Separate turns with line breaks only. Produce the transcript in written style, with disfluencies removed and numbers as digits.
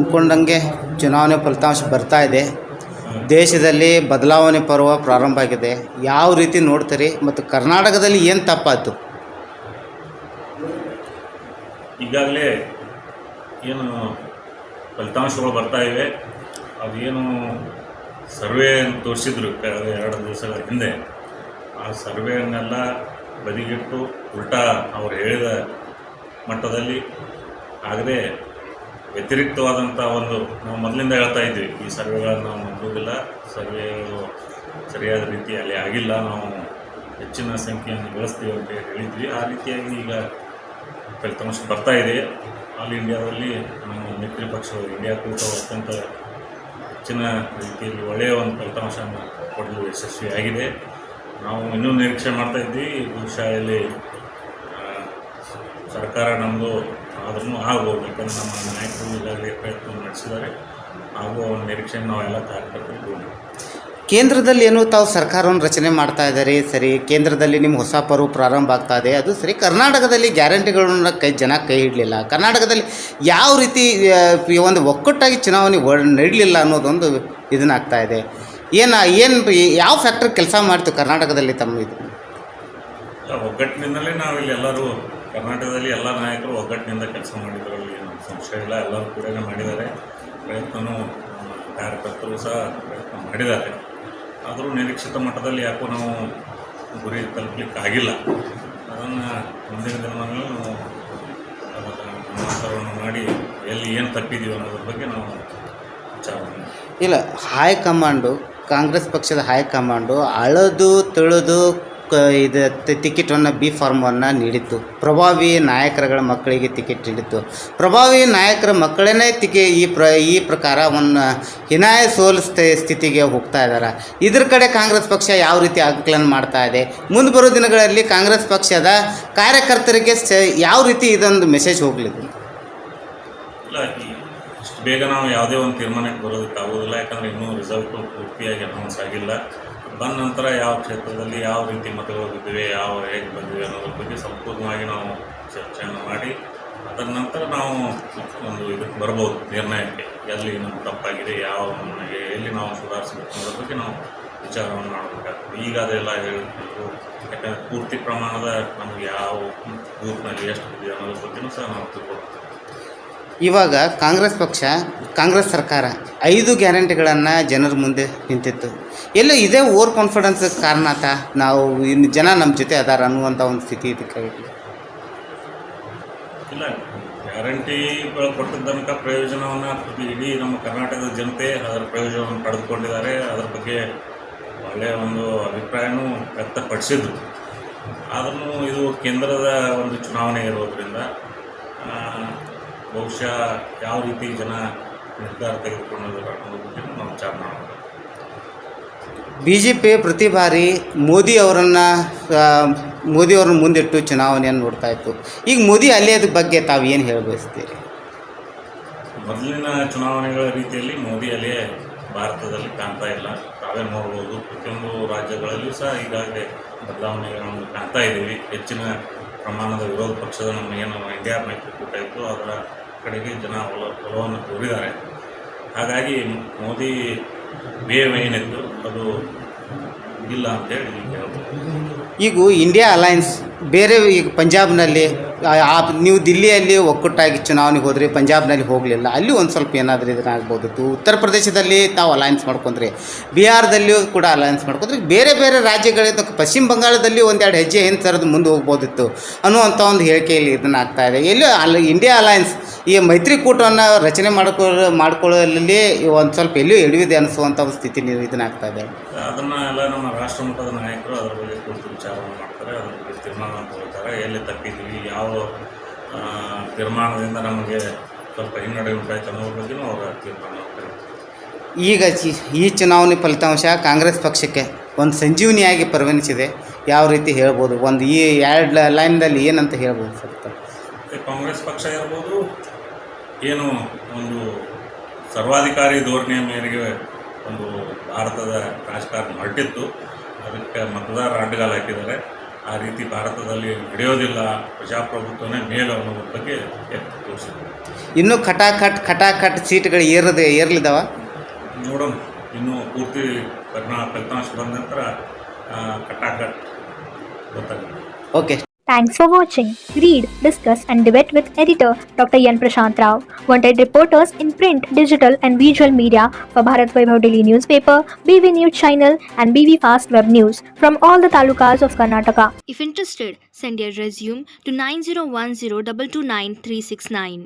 ಅಂದ್ಕೊಂಡಂಗೆ ಚುನಾವಣೆ ಫಲಿತಾಂಶ ಬರ್ತಾ ಇದೆ. ದೇಶದಲ್ಲಿ ಬದಲಾವಣೆ ಪರ್ವ ಪ್ರಾರಂಭ ಆಗಿದೆ. ಯಾವ ರೀತಿ ನೋಡ್ತೀರಿ ಮತ್ತು ಕರ್ನಾಟಕದಲ್ಲಿ ಏನು ತಪ್ಪಾಯ್ತು?
ಈಗಾಗಲೇ ಏನು ಫಲಿತಾಂಶಗಳು ಬರ್ತಾ ಇವೆ, ಅದೇನು ಸರ್ವೆ ತೋರಿಸಿದ್ರು ಕಳೆದ 2 ದಿವಸಗಳ ಹಿಂದೆ, ಆ ಸರ್ವೆಯನ್ನೆಲ್ಲ ಬದಿಗಿಟ್ಟು ಉಲ್ಟಾ ಅವರು ಹೇಳಿದ ಮಟ್ಟದಲ್ಲಿ ಆಗದೆ ವ್ಯತಿರಿಕ್ತವಾದಂಥ ಒಂದು, ನಾವು ಮೊದಲಿಂದ ಹೇಳ್ತಾ ಇದ್ವಿ ಈ ಸರ್ವೆಗಳನ್ನು ನಾವು ನಂಬುವುದಿಲ್ಲ, ಸರ್ವೆಗಳು ಸರಿಯಾದ ರೀತಿಯಲ್ಲಿ ಆಗಿಲ್ಲ, ನಾವು ಹೆಚ್ಚಿನ ಸಂಖ್ಯೆಯನ್ನು ಗಳಿಸ್ತೀವಿ ಅಂತ ಹೇಳಿದ್ವಿ. ಆ ರೀತಿಯಾಗಿ ಈಗ ಫಲಿತಾಂಶ ಬರ್ತಾ ಇದೆ. ಆಲ್ ಇಂಡಿಯಾದಲ್ಲಿ ನಮ್ಮ ಮಿತ್ರ ಪಕ್ಷಗಳು ಇಂಡಿಯಾ ಕೂಟವು ಅತ್ಯಂತ ಹೆಚ್ಚಿನ ರೀತಿಯಲ್ಲಿ ಒಳ್ಳೆಯ ಒಂದು ಫಲಿತಾಂಶವನ್ನು ಕೊಡಲು ಯಶಸ್ವಿಯಾಗಿದೆ. ನಾವು ಇನ್ನೂ ನಿರೀಕ್ಷೆ ಮಾಡ್ತಾಯಿದ್ವಿ, ಬಹುಶಃ ಇಲ್ಲಿ ಸರ್ಕಾರ ನಮ್ಮದು ಆದ್ರೂ ಆಗ್ಬೋದು, ಯಾಕಂದರೆ ನಮ್ಮ ನಾಯಕರು ಈಗಾಗಲೇ ಪ್ರಯತ್ನ ನಡೆಸಿದ್ದಾರೆ. ಆಗುವ ಒಂದು ನಿರೀಕ್ಷೆಯನ್ನು ನಾವೆಲ್ಲ ಕಾರ್ಯಕರ್ತರು.
ಕೇಂದ್ರದಲ್ಲಿ ಏನು ತಾವು ಸರ್ಕಾರವನ್ನು ರಚನೆ ಮಾಡ್ತಾ ಇದ್ದಾರೆ, ಸರಿ, ಕೇಂದ್ರದಲ್ಲಿ ನಿಮ್ಮ ಹೊಸ ಪರ್ವ ಪ್ರಾರಂಭ ಆಗ್ತಾ ಇದೆ, ಅದು ಸರಿ. ಕರ್ನಾಟಕದಲ್ಲಿ ಗ್ಯಾರಂಟಿಗಳನ್ನ ಜನ ಕೈ ಹಿಡಲಿಲ್ಲ. ಕರ್ನಾಟಕದಲ್ಲಿ ಯಾವ ರೀತಿ ಒಂದು ಒಕ್ಕಟ್ಟಾಗಿ ಚುನಾವಣೆ ನಡೀಲಿಲ್ಲ ಅನ್ನೋದೊಂದು ಇದನ್ನಾಗ್ತಾ ಇದೆ. ಏನು ಯಾವ ಫ್ಯಾಕ್ಟ್ರಿ ಕೆಲಸ ಮಾಡ್ತು ಕರ್ನಾಟಕದಲ್ಲಿ ತಮ್ಮ ಇದು?
ಒಗ್ಗಟ್ಟಿನಿಂದಲೇ ನಾವಿಲ್ಲಿ ಎಲ್ಲರೂ ಕರ್ನಾಟಕದಲ್ಲಿ ಎಲ್ಲ ನಾಯಕರು ಒಗ್ಗಟ್ಟಿನಿಂದ ಕೆಲಸ ಮಾಡಿದರಲ್ಲಿ ಏನು ಸಂಶಯ ಇಲ್ಲ. ಎಲ್ಲರೂ ಕೂಡ ಮಾಡಿದ್ದಾರೆ, ಪ್ರಯತ್ನವೂ ಕಾರ್ಯಕರ್ತರು ಸಹ ಪ್ರಯತ್ನ ಮಾಡಿದ್ದಾರೆ. ಆದರೂ ನಿರೀಕ್ಷಿತ ಮಟ್ಟದಲ್ಲಿ ಯಾಕೋ ನಾವು ಗುರಿ ತಲುಪಲಿಕ್ಕಾಗಿಲ್ಲ. ಅದನ್ನು ಮುಂದಿನ ದಿನಗಳಲ್ಲಿ ನಾವು ಮಾತುಗಳನ್ನು ಮಾಡಿ ಎಲ್ಲಿ ಏನು ತಪ್ಪಿದ್ದೀವಿ ಅನ್ನೋದ್ರ ಬಗ್ಗೆ ನಾವು ವಿಚಾರ
ಇಲ್ಲ. ಹೈಕಮಾಂಡು, ಕಾಂಗ್ರೆಸ್ ಪಕ್ಷದ ಹೈಕಮಾಂಡು ಅಳದು ತಿಳಿದು ಇದು ಟಿಕೆಟನ್ನು ಬಿ ಫಾರ್ಮನ್ನು ನೀಡಿತ್ತು. ಪ್ರಭಾವಿ ನಾಯಕರುಗಳ ಮಕ್ಕಳಿಗೆ ಟಿಕೆಟ್ ನೀಡಿತ್ತು. ಪ್ರಭಾವಿ ನಾಯಕರ ಮಕ್ಕಳೇ ಈ ಪ್ರಕಾರ ಒಂದು ಹಿನಾಯ ಸ್ಥಿತಿಗೆ ಹೋಗ್ತಾ ಇದ್ದಾರೆ. ಇದ್ರ ಕಡೆ ಕಾಂಗ್ರೆಸ್ ಪಕ್ಷ ಯಾವ ರೀತಿ ಆಕಲನ ಮಾಡ್ತಾ ಇದೆ? ಮುಂದೆ ಬರೋ ದಿನಗಳಲ್ಲಿ ಕಾಂಗ್ರೆಸ್ ಪಕ್ಷದ ಕಾರ್ಯಕರ್ತರಿಗೆ ಯಾವ ರೀತಿ ಇದೊಂದು ಮೆಸೇಜ್ ಹೋಗಲಿದೆ?
ಇಲ್ಲ, ಇಷ್ಟು ಬೇಗ ನಾವು ಯಾವುದೇ ಒಂದು ತೀರ್ಮಾನಕ್ಕೆ ಬರೋದಕ್ಕಾಗೋದಿಲ್ಲ, ಯಾಕಂದರೆ ಇನ್ನೂ ರಿಸಲ್ಟು ಪೂರ್ತಿಯಾಗಿ ಅನೌನ್ಸ್ ಆಗಿಲ್ಲ. ಬಂದ ನಂತರ ಯಾವ ಕ್ಷೇತ್ರದಲ್ಲಿ ಯಾವ ರೀತಿ ಮತಗಳು ಬಿದ್ದಿವೆ, ಹೇಗೆ ಬಂದಿವೆ ಅನ್ನೋದ್ರ ಬಗ್ಗೆ ಸಂಪೂರ್ಣವಾಗಿ ನಾವು ಚರ್ಚೆಯನ್ನು ಮಾಡಿ ಅದರ ನಂತರ ನಾವು ಒಂದು ಇದಕ್ಕೆ ಬರ್ಬೋದು ನಿರ್ಣಯಕ್ಕೆ, ಎಲ್ಲಿ ನಮ್ಗೆ ತಪ್ಪಾಗಿದೆ, ಎಲ್ಲಿ ನಾವು ಸುಧಾರಿಸಬೇಕು ಅನ್ನೋದ್ರ ಬಗ್ಗೆ ನಾವು ವಿಚಾರವನ್ನು ಮಾಡಬೇಕಾಗ್ತದೆ. ಈಗ ಅದೆಲ್ಲ ಹೇಳಿದ್ರು, ಯಾಕಂದರೆ ಪೂರ್ತಿ ಪ್ರಮಾಣದ ನಮಗೆ ಯಾವ ಬೂತ್ನಲ್ಲಿ ಎಷ್ಟು ಬಿದ್ದಿದೆ ಅನ್ನೋದ್ರ ಬಗ್ಗೆಯೂ ಸಹ ನಾವು ತಿಳ್ಕೊಳ್ತೀವಿ.
ಇವಾಗ ಕಾಂಗ್ರೆಸ್ ಸರ್ಕಾರ 5 ಗ್ಯಾರಂಟಿಗಳನ್ನು ಜನರ ಮುಂದೆ ನಿಂತಿತ್ತು. ಎಲ್ಲ ಇದೇ ಓವರ್ ಕಾನ್ಫಿಡೆನ್ಸ್ ಕಾರಣ ನಾವು ಇನ್ನು ಜನ ನಮ್ಮ ಜೊತೆ ಅದಾರ ಅನ್ನುವಂಥ ಒಂದು ಸ್ಥಿತಿ ಇದಕ್ಕಾಗಿಲ್ಲ.
ಇಲ್ಲ, ಗ್ಯಾರಂಟಿಗಳು ಕೊಟ್ಟಿದ್ದ ತನಕ ಪ್ರಯೋಜನವನ್ನು ಇಡೀ ನಮ್ಮ ಕರ್ನಾಟಕದ ಜನತೆ ಅದರ ಪ್ರಯೋಜನವನ್ನು ಪಡೆದುಕೊಂಡಿದ್ದಾರೆ. ಅದರ ಬಗ್ಗೆ ಒಳ್ಳೆಯ ಒಂದು ಅಭಿಪ್ರಾಯನೂ ವ್ಯಕ್ತಪಡಿಸಿದ್ರು. ಆದ್ರೂ ಇದು ಕೇಂದ್ರದ ಒಂದು ಚುನಾವಣೆ ಇರೋದರಿಂದ ಬಹುಶಃ ಯಾವ ರೀತಿ ಜನ ನಿರ್ಧಾರ ತೆಗೆದುಕೊಂಡಿದ್ದಾರೆ ಅನ್ನೋದ್ರ ಬಗ್ಗೆ ನಾವು ವಿಚಾರ ಮಾಡಬೇಕು.
BJP ಪ್ರತಿ ಬಾರಿ ಮೋದಿಯವರನ್ನ ಮುಂದಿಟ್ಟು ಚುನಾವಣೆಯನ್ನು ನೋಡ್ತಾ ಇತ್ತು. ಈಗ ಮೋದಿ ಅಲಿಯೋದ್ರ ಬಗ್ಗೆ ತಾವು ಏನು ಹೇಳಬಯಸ್ತೀರಿ?
ಮೊದಲಿನ ಚುನಾವಣೆಗಳ ರೀತಿಯಲ್ಲಿ ಮೋದಿ ಅಲೆ ಭಾರತದಲ್ಲಿ ಕಾಣ್ತಾ ಇಲ್ಲ. ತಾವೇ ನೋಡ್ಬೋದು, ಪ್ರತಿಯೊಂದು ರಾಜ್ಯಗಳಲ್ಲಿಯೂ ಸಹ ಈಗಾಗಲೇ ಬದಲಾವಣೆಗಳನ್ನು ಕಾಣ್ತಾ ಇದ್ದೀವಿ. ಹೆಚ್ಚಿನ ಪ್ರಮಾಣದ ವಿರೋಧ ಪಕ್ಷದ ನಮ್ಮ ಏನು ಇಂಡಿಯಾ ಮೈತ್ರಿಕೂಟ ಇತ್ತು ಅದರ ಕಡೆಗೆ ಜನ ಒಲವನ್ನು ತೋರಿದ್ದಾರೆ. ಹಾಗಾಗಿ ಮೋದಿ ವೇವ್ ಏನಿತ್ತು ಅದು ಇಲ್ಲ ಅಂತೇಳಿ ಹೇಳ್ಬೋದು.
ಈಗ ಇಂಡಿಯಾ ಅಲಯನ್ಸ್ ಬೇರೆ, ಈಗ ಪಂಜಾಬ್ನಲ್ಲಿ ನೀವು ದಿಲ್ಲಿಯಲ್ಲಿ ಒಕ್ಕೂಟಾಗಿ ಚುನಾವಣೆಗೆ ಹೋದ್ರಿ, ಪಂಜಾಬ್ನಲ್ಲಿ ಹೋಗಲಿಲ್ಲ, ಅಲ್ಲಿ ಒಂದು ಸ್ವಲ್ಪ ಏನಾದರೂ ಇದನ್ನಾಗ್ಬೋದಿತ್ತು. ಉತ್ತರ ಪ್ರದೇಶದಲ್ಲಿ ತಾವು ಅಲಯನ್ಸ್ ಮಾಡ್ಕೊಂಡ್ರಿ, ಬಿಹಾರದಲ್ಲಿಯೂ ಕೂಡ ಅಲಯನ್ಸ್ ಮಾಡ್ಕೊಂಡ್ರಿ, ಬೇರೆ ಬೇರೆ ರಾಜ್ಯಗಳಿಂದ ಪಶ್ಚಿಮ ಬಂಗಾಳದಲ್ಲಿ 1-2 ಹೆಜ್ಜೆ ಹಿಂದೆ ಸರಿದು ಮುಂದೆ ಹೋಗ್ಬೋದಿತ್ತು ಅನ್ನುವಂಥ ಒಂದು ಹೇಳಿಕೆಯಲ್ಲಿ ಇದನ್ನಾಗ್ತಾ ಇದೆ. ಎಲ್ಲೂ ಇಂಡಿಯಾ ಅಲಯನ್ಸ್ ಈ ಮೈತ್ರಿಕೂಟವನ್ನು ರಚನೆ ಮಾಡ್ಕೊಳ್ಳಲ್ಲಿ ಒಂದು ಸ್ವಲ್ಪ ಎಲ್ಲೂ ಎಡವಿದೆ ಅನಿಸುವಂಥ ಒಂದು ಸ್ಥಿತಿ ಇದನ್ನಾಗ್ತಾ ಇದೆ.
ಅದನ್ನು ಎಲ್ಲ ನಮ್ಮ ರಾಷ್ಟ್ರ ಮಟ್ಟದ ನಾಯಕರು ಅದರ ಬಗ್ಗೆ ಕುರಿತು ವಿಚಾರವನ್ನು ಮಾಡ್ತಾರೆ, ಅದರ ಬಗ್ಗೆ ತೀರ್ಮಾನವನ್ನು ತಗೊಳ್ತಾರೆ. ಎಲ್ಲಿ ತಪ್ಪಿದ್ವಿ, ಯಾವ ತೀರ್ಮಾನದಿಂದ ನಮಗೆ ಸ್ವಲ್ಪ ಹಿನ್ನಡೆ ಉಂಟಾಯ್ತು ಅನ್ನೋದ್ರ ಬಗ್ಗೆಯೂ ಅವರ ತೀರ್ಮಾನ ಮಾಡ್ತಾರೆ.
ಈಗ ಈ ಚುನಾವಣೆ ಫಲಿತಾಂಶ ಕಾಂಗ್ರೆಸ್ ಪಕ್ಷಕ್ಕೆ ಒಂದು ಸಂಜೀವನಿಯಾಗಿ ಪರಿಗಣಿಸಿದೆ. ಯಾವ ರೀತಿ ಹೇಳ್ಬೋದು? ಒಂದು ಈ 2 ಲೈನ್ದಲ್ಲಿ ಏನಂತ ಹೇಳ್ಬೋದು ಸರ್?
ಕಾಂಗ್ರೆಸ್ ಪಕ್ಷ ಇರ್ಬೋದು, ಏನು ಒಂದು ಸರ್ವಾಧಿಕಾರಿ ಧೋರಣೆಯ ಮೇರೆಗೆ ಒಂದು ಭಾರತದ ರಾಜಕಾರಣ ಹೊರಟಿತ್ತು, ಅದಕ್ಕೆ ಮತದಾರರು ಅಡ್ಡಗಾಲು ಹಾಕಿದ್ದಾರೆ. ಆ ರೀತಿ ಭಾರತದಲ್ಲಿ ನಡೆಯೋದಿಲ್ಲ, ಪ್ರಜಾಪ್ರಭುತ್ವನೇ ಮೇಲು ಅನ್ನೋದ್ರ ಬಗ್ಗೆ ಎತ್ತಿ ತೋರಿಸಿದ್ರು.
ಇನ್ನೂ ಖಟಾಖಟ್ ಸೀಟ್ಗಳು ಏರ್ಲಿದ್ದಾವ.
ನೋಡೋಣ, ಇನ್ನೂ ಪೂರ್ತಿ ಫಲಿತಾಂಶ ಬಂದ ನಂತರ ಕಟ್ಟಾಕಟ್ ಗೊತ್ತಾಗುತ್ತೆ.
Okay.
Thanks for watching. Read, discuss and debate with editor Dr. Yan Prashant Rao. Wanted reporters in print, digital and visual media for Bharat Vaibhav Daily Newspaper, BV News Channel and BV Fast Web News from all the talukas of Karnataka.
If interested, send your resume to 9010229369.